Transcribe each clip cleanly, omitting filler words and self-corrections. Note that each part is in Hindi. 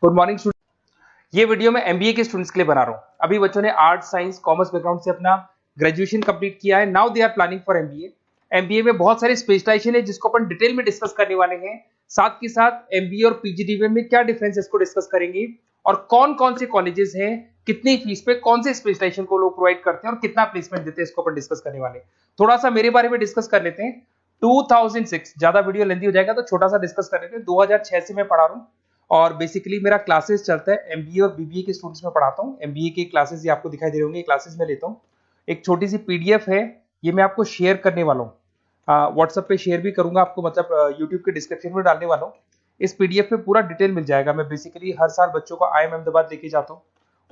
Good morning student. ये वीडियो मैं एमबीए के स्टूडेंट्स के लिए बना रहा हूँ। अभी बच्चों ने आर्ट साइंस कॉमर्स बैकग्राउंड से अपना ग्रेजुएशन कंप्लीट किया है। Now they are planning for MBA. MBA में बहुत सारे स्पेशलाइजेशन है जिसको अपन डिटेल में डिस्कस करने वाले हैं। साथ के साथ एमबीए और पीजीडीबीएम में क्या डिफरेंस है इसको डिस्कस करेंगे, और कौन कौन से कॉलेजेस हैं, कितनी फीस पे कौन से स्पेशलाइजेशन को लोग प्रोवाइड करते हैं और कितना प्लेसमेंट देते हैं, इसको अपन डिस्कस करने वाले हैं। थोड़ा सा मेरे बारे में डिस्कस कर लेते हैं। 2006, ज्यादा वीडियो लेंदी हो जाएगा तो छोटा सा डिस्कस कर लेते हैं। 2006 से मैं पढ़ा रहा हूँ और बेसिकली मेरा क्लासेस चलता है एमबीए और बीबीए के स्टूडेंट्स में पढ़ाता हूँ। एमबीए के क्लासेस ये आपको दिखाई दे रहे होंगे, क्लासेस में लेता हूँ। एक छोटी सी पीडीएफ है, ये मैं आपको शेयर करने वाला हूँ, व्हाट्सएप पे शेयर भी करूंगा आपको, मतलब यूट्यूब के डिस्क्रिप्शन में डालने वाला हूँ। इस पीडीएफ पे पूरा डिटेल मिल जाएगा। मैं बेसिकली हर साल बच्चों को IIM अहमदाबाद लेके जाता हूँ।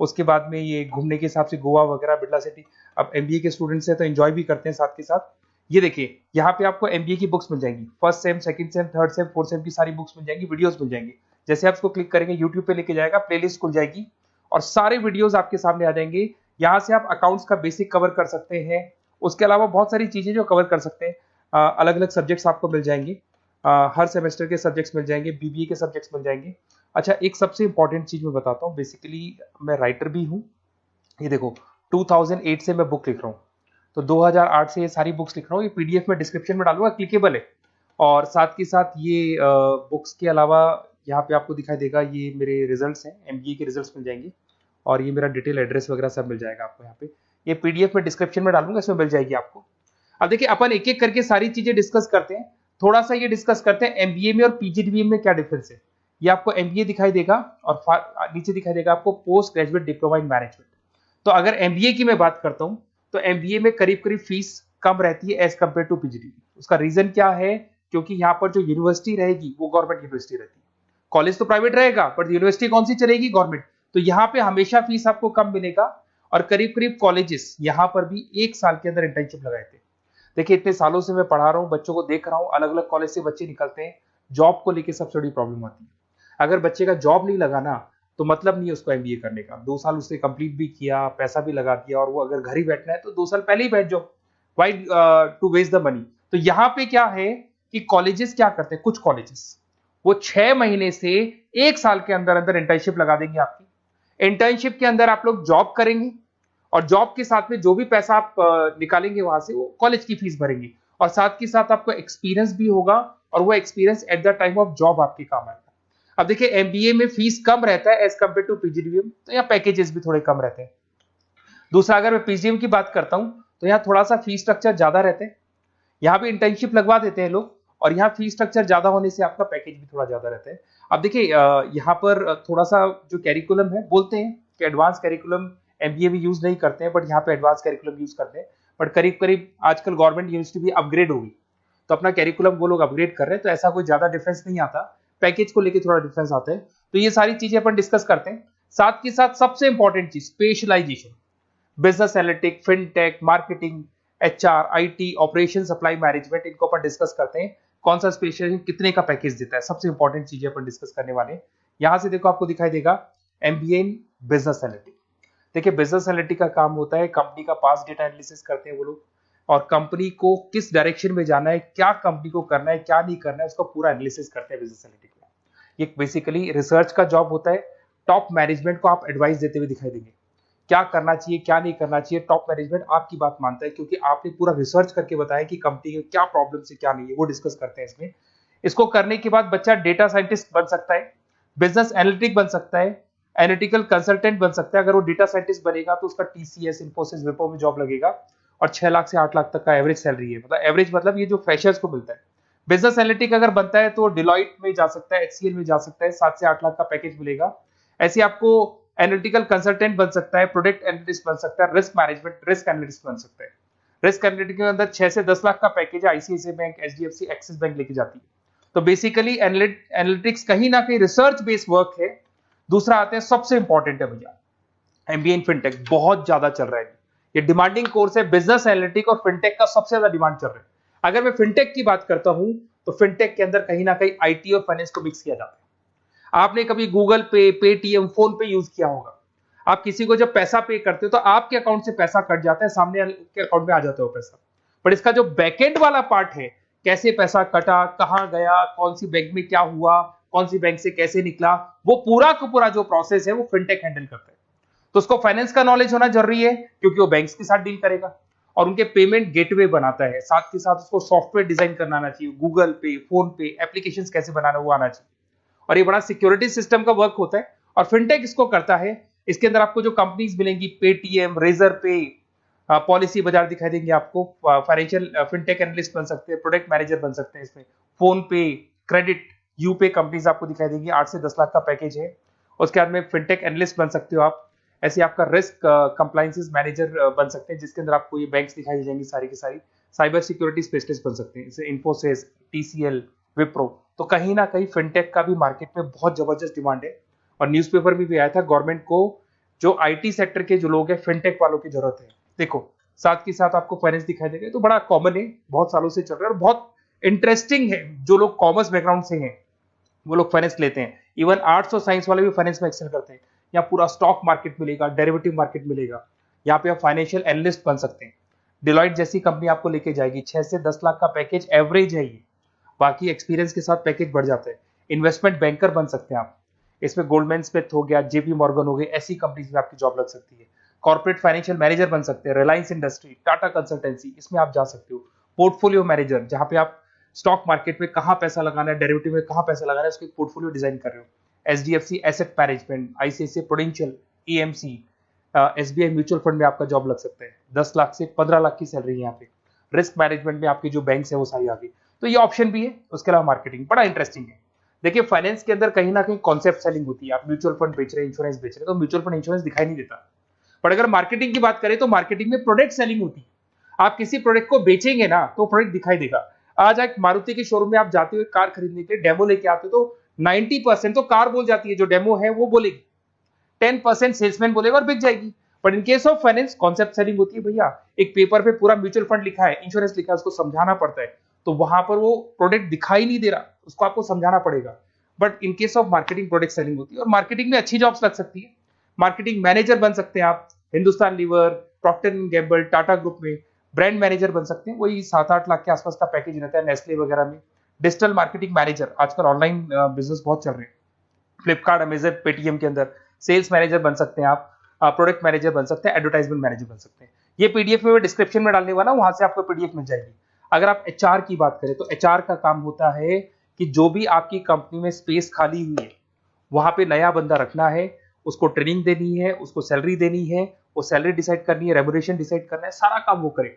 उसके बाद में ये घूमने के हिसाब से गोवा वगैरह, बिरला सिटी। अब एमबीए के स्टूडेंट्स हैं तो एंजॉय भी करते हैं साथ के साथ। ये देखिए, यहाँ पे आपको एमबीए की बुक्स मिल जाएंगी। First sem, second same, third same, fourth same की सारी बुक्स मिल जाएंगी, वीडियोस मिल जाएंगी। जैसे आप इसको क्लिक करेंगे यूट्यूब पे लेके जाएगा, प्लेलिस्ट खुल जाएगी और सारे वीडियोस आपके सामने आ जाएंगे। यहाँ से आप अकाउंट्स का बेसिक कवर कर सकते हैं। उसके अलावा बहुत सारी चीजें जो कवर कर सकते हैं। अलग अलग सब्जेक्ट्स आपको मिल जाएंगे, हर सेमेस्टर के सब्जेक्ट्स मिल जाएंगे, बीबीए के सब्जेक्ट्स मिल जाएंगे। अच्छा, एक सबसे इंपॉर्टेंट चीज मैं बताता हूँ। बेसिकली मैं राइटर भी हूँ। ये देखो, 2008 से मैं बुक लिख रहा हूँ, तो 2008 से ये सारी बुक्स लिख रहा हूँ। ये पीडीएफ में डिस्क्रिप्शन में डालूंगा, क्लिकेबल है। और साथ के साथ ये बुक्स के अलावा यहाँ पे आपको दिखाई देगा, ये मेरे रिजल्ट्स हैं, एमबीए के रिजल्ट्स मिल जाएंगे। और ये मेरा डिटेल एड्रेस वगैरह सब मिल जाएगा आपको यहाँ पे। ये पीडीएफ में डिस्क्रिप्शन में डालूंगा, इसमें मिल जाएगी आपको। अब देखिए, अपन एक एक करके सारी चीजें डिस्कस करते हैं। थोड़ा सा ये डिस्कस करते हैं एमबीए में और पीजीडीबीएम में क्या डिफरेंस है। ये आपको एमबीए दिखाई देगा और नीचे दिखाई देगा आपको post graduate diploma in management. तो अगर एमबीए की मैं बात करता हूँ तो एमबीए में करीब करीब फीस कम रहती है एज कम्पेयर टू पीजीडीबीएम। उसका रीजन क्या है? क्योंकि यहाँ पर जो यूनिवर्सिटी रहेगी वो गवर्नमेंट यूनिवर्सिटी रहती है। कॉलेज तो प्राइवेट रहेगा पर यूनिवर्सिटी कौन सी चलेगी? गवर्नमेंट। तो यहाँ पे हमेशा फीस आपको कम मिलेगा। और करीब करीब कॉलेजेस यहाँ पर भी 1 साल के अंदर इंटर्नशिप लगाए थे। देखिए, इतने सालों से मैं पढ़ा रहा हूँ, बच्चों को देख रहा हूँ, अलग अलग कॉलेज से बच्चे निकलते हैं। जॉब को लेकर सबसे बड़ी प्रॉब्लम आती है। अगर बच्चे का जॉब नहीं लगा ना, तो मतलब नहीं है उसको एमबीए करने का। 2 साल उसने कंप्लीट भी किया, पैसा भी लगा दिया, और वो अगर घर ही बैठना है तो 2 साल पहले ही बैठ जाओ। Why to waste the money. तो यहाँ पे क्या है कि कॉलेजेस क्या करते हैं, कुछ कॉलेजेस वो 6 महीने से 1 साल के अंदर अंदर इंटर्नशिप लगा देंगे आपकी। इंटर्नशिप के अंदर आप लोग जॉब करेंगे और जॉब के साथ में जो भी पैसा आप निकालेंगे वहां से, वो कॉलेज की फीस भरेंगे। और साथ के साथ आपको एक्सपीरियंस भी होगा, और वो experience at the time of job आपके काम आएगा। अब देखिए, एमबीए में फीस कम रहता है एज कम्पेयर टू पीजीडीबीएम, तो यहाँ पैकेजेस भी थोड़े कम रहते हैं। दूसरा, अगर मैं पीजीडीबीएम की बात करता हूँ तो यहाँ थोड़ा सा फीस स्ट्रक्चर ज्यादा रहते हैं। यहाँ पे इंटर्नशिप लगवा देते हैं लोग, और यहाँ फीस स्ट्रक्चर ज्यादा होने से आपका पैकेज भी थोड़ा ज्यादा रहता है। अब देखिए, यहाँ पर थोड़ा सा जो कैरिकुलम है, बोलते हैं कि एडवांस कैरिकुलम एमबीए भी यूज नहीं करते हैं, बट यहाँ पे एडवांस कैरिकुलम यूज करते हैं। बट करीब करीब आजकल गवर्नमेंट यूनिवर्सिटी भी अपग्रेड होगी, तो अपना कैरिकुलम वो लोग अपग्रेड कर रहे हैं, तो ऐसा कोई ज्यादा डिफरेंस नहीं आता। पैकेज को लेकर थोड़ा डिफरेंस आता है। तो ये सारी चीजें अपन डिस्कस करते हैं। साथ के साथ सबसे इंपॉर्टेंट चीज, specialisation, business analytic, fintech, marketing, HR, IT, operation, supply management, इनको अपन डिस्कस करते हैं। कौन सा स्पेशलाइजेशन कितने का पैकेज देता है, सबसे इंपॉर्टेंट चीजें अपन डिस्कस करने वाले हैं। यहां से देखो, आपको दिखाई देगा एमबीए इन बिजनेस एनालिटिक। देखिए, बिजनेस एनालिटिक का काम होता है, कंपनी का पास्ट डेटा एनालिसिस करते हैं वो लोग, और कंपनी को किस डायरेक्शन में जाना है, क्या कंपनी को करना है, क्या नहीं करना है, उसका पूरा एनालिसिस करते हैं बिजनेस एनालिटिक में। ये बेसिकली रिसर्च का जॉब होता है। टॉप मैनेजमेंट को आप एडवाइस देते हुए दिखाई देंगे, क्या करना चाहिए, क्या नहीं करना चाहिए। टॉप मैनेजमेंट आपकी बात मानता है, क्योंकि आपने पूरा रिसर्च करके बताया कि कंपनी के क्या प्रॉब्लम है, क्या नहीं है, वो डिस्कस करते हैं इसमें। इसको करने के बाद बच्चा डेटा साइंटिस्ट बन सकता है, बिजनेस एनालिटिक बन सकता है, एनालिटिकल कंसल्टेंट बन सकता है। अगर वो डेटा साइंटिस्ट बनेगा तो उसका टीसीएस, इन्फोसिस, विप्रो में जॉब लगेगा, और 6 लाख से 8 लाख तक का एवरेज सैलरी है। मतलब एवरेज मतलब ये जो फ्रेशर्स को मिलता है। बिजनेस एनालिटिक अगर बनता है तो डिलॉइट में जा सकता है, एचसीएल में जा सकता है, 7 से 8 लाख का पैकेज मिलेगा। ऐसे आपको एनालिटिकल कंसल्टेंट बन सकता है, प्रोडक्ट एनालिस्ट बन सकता है, रिस्क मैनेजमेंट, रिस्क एनालिस्ट बन सकता है। रिस्क एनालिटिक के अंदर 6 से 10 लाख का पैकेज है, ICICI bank, HDFC, axis bank लेके जाती है। तो बेसिकली एनालिटिक्स कहीं ना कहीं रिसर्च बेस्ड वर्क है। दूसरा आते हैं, सबसे इंपॉर्टेंट है भैया, एमबीए इन फिनटेक बहुत ज्यादा चल रहा है। ये डिमांडिंग कोर्स है। बिजनेस एनालिटिक और फिनटेक का सबसे ज्यादा डिमांड चल रहा है। अगर मैं फिनटेक की बात करता हूं तो फिनटेक के अंदर कहीं ना कहीं आईटी और फाइनेंस को मिक्स किया जाता है। आपने कभी गूगल पे, पेटीएम, फोन पे यूज किया होगा। आप किसी को जब पैसा पे करते हो तो आपके अकाउंट से पैसा कट जाता है, सामने के अकाउंट में आ जाता है वो पैसा। पर इसका जो बैकएंड वाला पार्ट है, कैसे पैसा कटा, कहां गया, कौन सी बैंक में क्या हुआ, कौन सी बैंक से कैसे निकला, वो पूरा का पूरा जो प्रोसेस है वो फिनटेक हैंडल करता है। तो उसको फाइनेंस का नॉलेज होना जरूरी है क्योंकि वो बैंक्स के साथ डील करेगा और उनके पेमेंट गेटवे बनाता है। साथ के साथ उसको सॉफ्टवेयर डिजाइन करना आना चाहिए, गूगल पे, फोन पे, एप्लीकेशंस कैसे बनाना वो आना चाहिए। और ये बड़ा सिक्योरिटी सिस्टम का वर्क होता है और फिनटेक इसको करता है। इसके अंदर आपको जो कंपनीज मिलेंगी, पेटीएम, रेजर पे, पॉलिसी बाजार दिखाई देंगे आपको, फाइनेंशियल फिनटेक एनालिस्ट बन सकते हैं, प्रोडक्ट मैनेजर बन सकते हैं इसमें, फोन पे, क्रेडिट, यूपे कंपनीज आपको दिखाई देंगी। 8 से 10 लाख का पैकेज है। उसके बाद में फिनटेक एनालिस्ट बन सकते हो आप। ऐसे आपका रिस्क कंप्लायंसेस मैनेजर बन सकते हैं जिसके अंदर आपको ये बैंक्स दिखाई दे जाएंगी सारी की सारी। साइबर सिक्योरिटी स्पेशलिस्ट बन सकते हैं जैसे इन्फोसिस, टीसीएल, विप्रो। तो कहीं ना कहीं फिनटेक का भी मार्केट में बहुत जबरदस्त डिमांड है और न्यूज़पेपर में भी आया था गवर्नमेंट को जो आईटी सेक्टर के जो लोग हैं फिनटेक वालों की जरूरत है। देखो साथ के साथ आपको फाइनेंस दिखाई देगा, तो बड़ा कॉमन है, बहुत सालों से चल रहा है और बहुत इंटरेस्टिंग है। जो लोग कॉमर्स बैकग्राउंड से हैं वो लोग फाइनेंस लेते हैं। इवन आर्ट्स और साइंस वाले भी फाइनेंस में एक्सेल करते हैं। यहाँ पूरा स्टॉक मार्केट मिलेगा, डेरिवेटिव मार्केट मिलेगा। यहाँ पे आप फाइनेंशियल एनालिस्ट बन सकते हैं। डिलॉइट जैसी कंपनी आपको लेके जाएगी। 6 से 10 लाख का पैकेज एवरेज है ये, बाकी एक्सपीरियंस के साथ पैकेज बढ़ जाता है। इन्वेस्टमेंट बैंकर बन सकते हैं आप, इसमें गोल्डमैन स्मिथ हो गया, जेपी मॉर्गन हो गई, ऐसी कंपनीज में आपकी जॉब लग सकती है। कॉर्पोरेट फाइनेंशियल मैनेजर बन सकते हैं, रिलायंस इंडस्ट्री, टाटा कंसल्टेंसी, इसमें आप जा सकते हो। पोर्टफोलियो मैनेजर, जहां पे आप स्टॉक मार्केट में कहां पैसा लगाना है, डेरिवेटिव में कहां पैसा लगाना है, उसको एक पोर्टफोलियो डिजाइन कर रहे हो। HDFC asset management, ICICI prudential, EMC, SBI mutual fund में आपका जॉब लग सकता है। 10 लाख से 15 लाख की सैलरी है यहाँ पे। रिस्क मैनेजमेंट में आपकी जो बैंक्स है वो सारी आ गई। तो ये ऑप्शन भी है। उसके अलावा मार्केटिंग बड़ा इंटरेस्टिंग है। देखिए फाइनेंस के अंदर कहीं ना कहीं कॉन्सेप्ट सेलिंग होती है। आप म्यूचुअल फंड बेच रहे हैं, इंश्योरेंस बेच रहे हैं, तो म्यूचुअल फंड इंश्योरेंस दिखाई नहीं देता। पर अगर मार्केटिंग की बात करें तो मार्केटिंग में प्रोडक्ट सेलिंग होती है। आप किसी प्रोडक्ट को बेचेंगे ना तो प्रोडक्ट दिखाई देगा। आज एक मारुति के शोरूम में आप जाते हुए कार खरीदने के डेमो लेके आते हो तो 90% तो कार बोल जाती है, जो डेमो है वो बोलेगी, 10% सेल्समैन बोलेगा और बिक जाएगी। But in case of finance concept selling होती है भैया। एक पेपर पे पूरा म्यूचुअल फंड लिखा है, इंश्योरेंस लिखा है, उसको समझाना पड़ता है। तो वहां पर वो प्रोडक्ट दिखाई नहीं दे रहा, उसको आपको समझाना पड़ेगा। But in case of marketing product selling होती है और मार्केटिंग में अच्छी जॉब्स लग सकती है। मार्केटिंग मैनेजर बन सकते हैं आप, Hindustan Lever, Procter and Gamble, Tata group में ब्रांड मैनेजर बन सकते हैं। वही 7-8 लाख के आसपास का पैकेज रहता है नेस्ले वगैरह में। डिजिटल मार्केटिंग मैनेजर, आजकल ऑनलाइन बिजनेस बहुत चल रहे हैं, फ्लिपकार्ट, अमेजन, पेटीएम के अंदर सेल्स मैनेजर बन सकते हैं आप, प्रोडक्ट मैनेजर बन सकते हैं, एडवर्टाइजमेंट मैनेजर बन सकते हैं। ये पीडीएफ में मैं डिस्क्रिप्शन में डालने वाला हूं, वहां से आपको पीडीएफ मिल जाएगी। अगर आप एचआर की बात करें तो एचआर का काम होता है कि जो भी आपकी कंपनी में स्पेस खाली हुई है वहां पे नया बंदा रखना है, उसको ट्रेनिंग देनी है, उसको सैलरी देनी है, वो सैलरी डिसाइड करनी है, रेम्यूनरेशन डिसाइड करना है, सारा काम वो करे।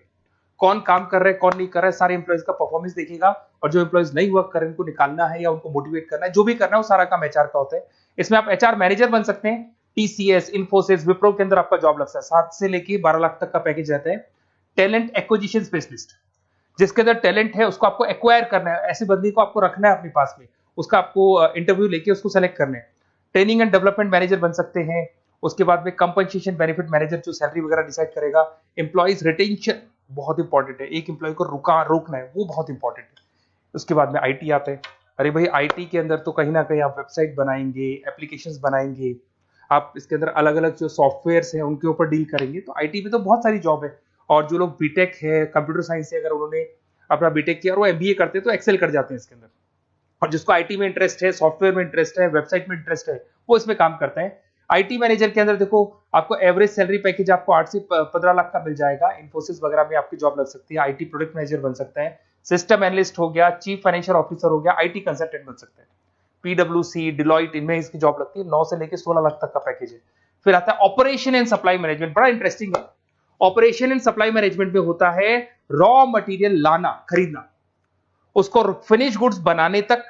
कौन काम कर रहा है, कौन नहीं कर रहा है, सारे एम्प्लॉइज का परफॉर्मेंस देखेगा और जो एम्प्लॉइज नहीं वर्क कर रहे हैं उनको निकालना है या उनको मोटिवेट करना है, जो भी करना है वो सारा काम एचआर का होता है। इसमें आप एचआर मैनेजर बन सकते हैं। टीसीएस, इन्फोसिस, विप्रो के अंदर आपका जॉब लगता है। 7 से लेके 12 लाख तक का पैकेज रहता है। टैलेंट एक्विजिशन स्पेशलिस्ट, जिसके अंदर टैलेंट है उसको आपको एक्वायर करना है, ऐसे बंदी को आपको रखना है अपने पास में, उसका आपको इंटरव्यू लेके उसको सेलेक्ट करना है। ट्रेनिंग एंड डेवलपमेंट मैनेजर बन सकते हैं। उसके बाद में कंपनसेशन बेनिफिट मैनेजर, जो सैलरी वगैरह डिसाइड करेगा। एम्प्लॉइज रिटेंशन बहुत इंपॉर्टेंट है, एक एम्प्लॉय को रोकना है, वो बहुत इंपॉर्टेंट है। उसके बाद में आईटी आता है। अरे भाई आईटी के अंदर तो कहीं ना कहीं आप वेबसाइट बनाएंगे, एप्लीकेशंस बनाएंगे, आप इसके अंदर अलग अलग जो सॉफ्टवेयर्स हैं उनके ऊपर डील करेंगे। तो आईटी में तो बहुत सारी जॉब है। और जो लोग बीटेक है, कंप्यूटर साइंस से अगर उन्होंने अपना बीटेक किया और वो एमबीए करते हैं तो एक्सेल कर जाते हैं इसके अंदर। और जिसको आईटी में इंटरेस्ट है, सॉफ्टवेयर में इंटरेस्ट है, वेबसाइट में इंटरेस्ट है, वो इसमें काम करता है। आईटी मैनेजर के अंदर देखो आपको एवरेज सैलरी पैकेज आपको 8 से 15 लाख का मिल जाएगा। इन्फोसिस वगैरह में आपकी जॉब लग सकती है। आईटी प्रोडक्ट मैनेजर बन सकता है, सिस्टम एनालिस्ट हो गया, चीफ फाइनेंशियल ऑफिसर हो गया, आईटी कंसल्टेंट बन सकते हैं। पीडब्ल्यूसी, डिलॉइट, इनमें इसकी जॉब लगती है। 9 से लेकर 16 लाख तक का पैकेज है। फिर आता है ऑपरेशन एंड सप्लाई मैनेजमेंट, बड़ा इंटरेस्टिंग है। ऑपरेशन एंड सप्लाई मैनेजमेंट में होता है रॉ मटेरियल लाना, खरीदना, उसको फिनिश गुड्स बनाने तक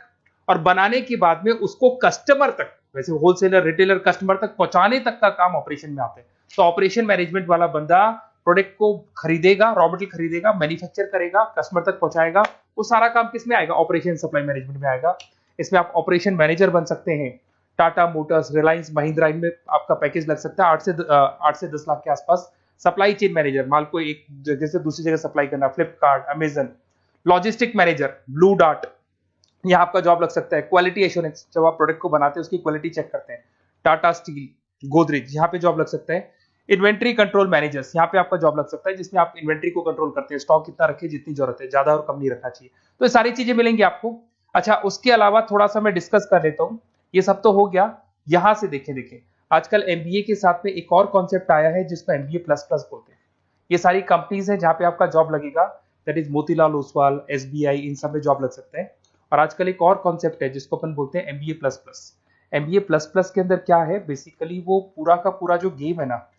और बनाने के बाद में उसको कस्टमर तक, वैसे होलसेलर, रिटेलर, कस्टमर तक पहुंचाने तक का काम ऑपरेशन में आता है। तो ऑपरेशन मैनेजमेंट वाला बंदा प्रोडक्ट को खरीदेगा, रॉ मटेरियल खरीदेगा, मैन्युफैक्चर करेगा, कस्टमर तक पहुंचाएगा। वो सारा काम किस में आएगा? ऑपरेशन सप्लाई मैनेजमेंट में आएगा। इसमें आप ऑपरेशन मैनेजर बन सकते हैं। टाटा मोटर्स, रिलायंस, महिंद्रा, इनमें आपका पैकेज लग सकता है 8 से 10 लाख के आसपास। सप्लाई चेन मैनेजर, माल को एक जगह से दूसरी जगह सप्लाई करना, Flipkart, Amazon. Logistic manager, blue dart, यहाँ आपका जॉब लग सकता है। क्वालिटी एश्योरेंस, जब आप प्रोडक्ट को बनाते हैं उसकी क्वालिटी चेक करते हैं। टाटा स्टील, गोदरेज, यहाँ पे जॉब लग सकता है। इन्वेंट्री कंट्रोल मैनेजर्स, यहाँ पे आपका जॉब लग सकता है, जिसमें आप इन्वेंट्री को कंट्रोल करते हैं, स्टॉक कितना रखे, जितनी जरूरत है, ज्यादा और कम नहीं रखना चाहिए। तो ये सारी चीजें मिलेंगी आपको। अच्छा, उसके अलावा थोड़ा सा मैं डिस्कस कर लेता हूँ। ये सब तो हो गया। यहां से देखें आजकल एमबीए के साथ में एक और कॉन्सेप्ट आया है जिसको एमबीए प्लस प्लस बोलते हैं। ये सारी कंपनीज है जहां पे आपका जॉब लगेगा, that is Motilal Oswal, SBI, इन सब में जॉब लग सकता है। और आजकल एक और कॉन्सेप्ट है जिसको अपन बोलते हैं MBA plus plus. MBA plus plus के अंदर क्या है, बेसिकली वो पूरा का पूरा जो गेम है ना,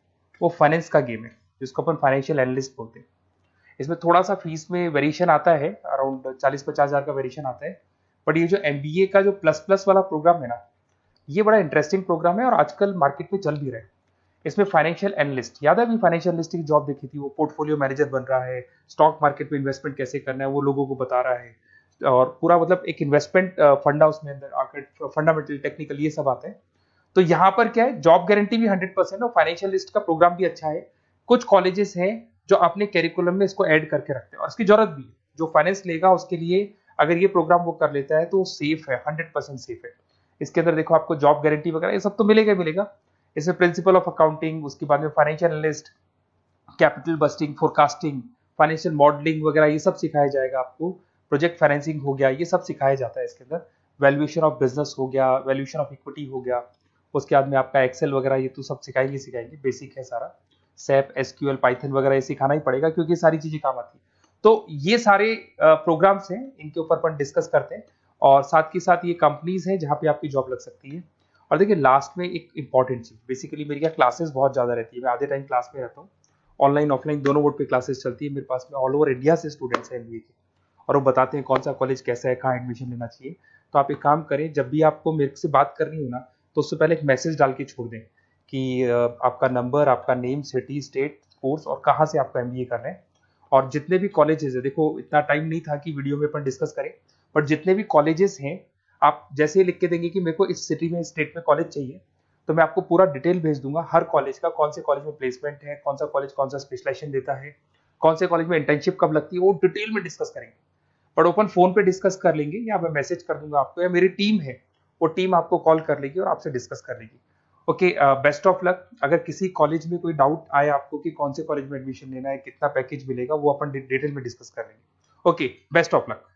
वो फाइनेंस का गेम है, जिसको अपन फाइनेंशियल एनालिस्ट बोलते हैं। इसमें थोड़ा सा फीस में वेरिएशन आता है, अराउंड 40-50 हज़ार का वेरिएशन आता है। बट ये जो एमबीए का जो प्लस प्लस वाला प्रोग्राम है ना, ये बड़ा इंटरेस्टिंग प्रोग्राम है और आजकल मार्केट में चल भी रहा है। इसमें फाइनेंशियल एनालिस्ट, याद है अभी फाइनेंशियल एनालिस्ट की जॉब देखी थी, वो पोर्टफोलियो मैनेजर बन रहा है, स्टॉक मार्केट में इन्वेस्टमेंट कैसे करना है वो लोगों को बता रहा है, और पूरा मतलब एक इन्वेस्टमेंट फंडा उसमें अंदर आकर फंडामेंटल टेक्निकल ये सब आते हैं। तो यहाँ पर क्या है, जॉब गारंटी भी 100% और फाइनेंशियल लिस्ट का प्रोग्राम भी अच्छा है। कुछ कॉलेजेस हैं जो अपने कैरिकुलम में इसको ऐड करके रखते हैं और इसकी जरूरत भी है। जो फाइनेंस लेगा उसके लिए अगर ये प्रोग्राम वो कर लेता है तो सेफ है, 100% सेफ है। इसके अंदर देखो आपको जॉब गारंटी वगैरह ये सब तो मिलेगा ही मिलेगा। इसमें प्रिंसिपल ऑफ अकाउंटिंग, उसके बाद में financial analyst, capital budgeting, forecasting, financial modelling वगैरह ये सब सिखाया जाएगा आपको। प्रोजेक्ट फाइनेंसिंग हो गया, ये सब सिखाया जाता है इसके अंदर। वैल्यूएशन ऑफ बिजनेस हो गया, वैल्यूएशन ऑफ इक्विटी हो गया, उसके बाद में आपका एक्सेल वगैरह ये तो सब सिखाएंगे, बेसिक है सारा। सैप, एसक्यूएल, पाइथन वगैरह ये सिखाना ही पड़ेगा क्योंकि सारी चीजें काम आती है। तो ये सारे प्रोग्राम्स हैं, इनके ऊपर अपन डिस्कस करते हैं। और साथ के साथ ये कंपनीज हैं जहाँ पे आपकी जॉब लग सकती है। और देखिए लास्ट में एक इंपॉर्टेंट चीज, बेसिकली मेरी क्या क्लासेस बहुत ज्यादा रहती है, मैं आधे टाइम क्लास में रहता हूँ। ऑनलाइन ऑफलाइन दोनों मोड पे क्लासेस चलती है मेरे पास में। ऑल ओवर इंडिया से स्टूडेंट्स हैं एमबीए के, और वो बताते हैं कौन सा कॉलेज कैसा है, कहाँ एडमिशन लेना चाहिए। तो आप एक काम करें, जब भी आपको मेरे से बात करनी हो ना, तो उससे पहले एक मैसेज डाल के छोड़ दें कि आपका नंबर, आपका नेम, सिटी, स्टेट, कोर्स और कहाँ से आपका एमबीए कर रहे हैं। और जितने भी कॉलेजेस है, देखो इतना टाइम नहीं था कि वीडियो में अपन डिस्कस करें, बट जितने भी कॉलेजेस हैं आप जैसे ही लिख के देंगे कि मेरे को इस सिटी में, स्टेट में कॉलेज चाहिए, तो मैं आपको पूरा डिटेल भेज दूंगा हर कॉलेज का, कौन से कॉलेज में प्लेसमेंट है, कौन सा कॉलेज कौन सा स्पेशलाइजेशन देता है, कौन से कॉलेज में इंटर्नशिप कब लगती है, वो डिटेल में डिस्कस करेंगे। बट ओपन फोन पे डिस्कस कर लेंगे, या मैं मैसेज कर दूंगा आपको, या मेरी टीम है वो टीम आपको कॉल कर लेगी और आपसे डिस्कस कर लेगी। Okay, best of luck. अगर किसी कॉलेज में कोई डाउट आए आपको कि कौन से कॉलेज में एडमिशन लेना है, कितना पैकेज मिलेगा, वो अपन डिटेल में डिस्कस कर लेंगे। Okay, best of luck.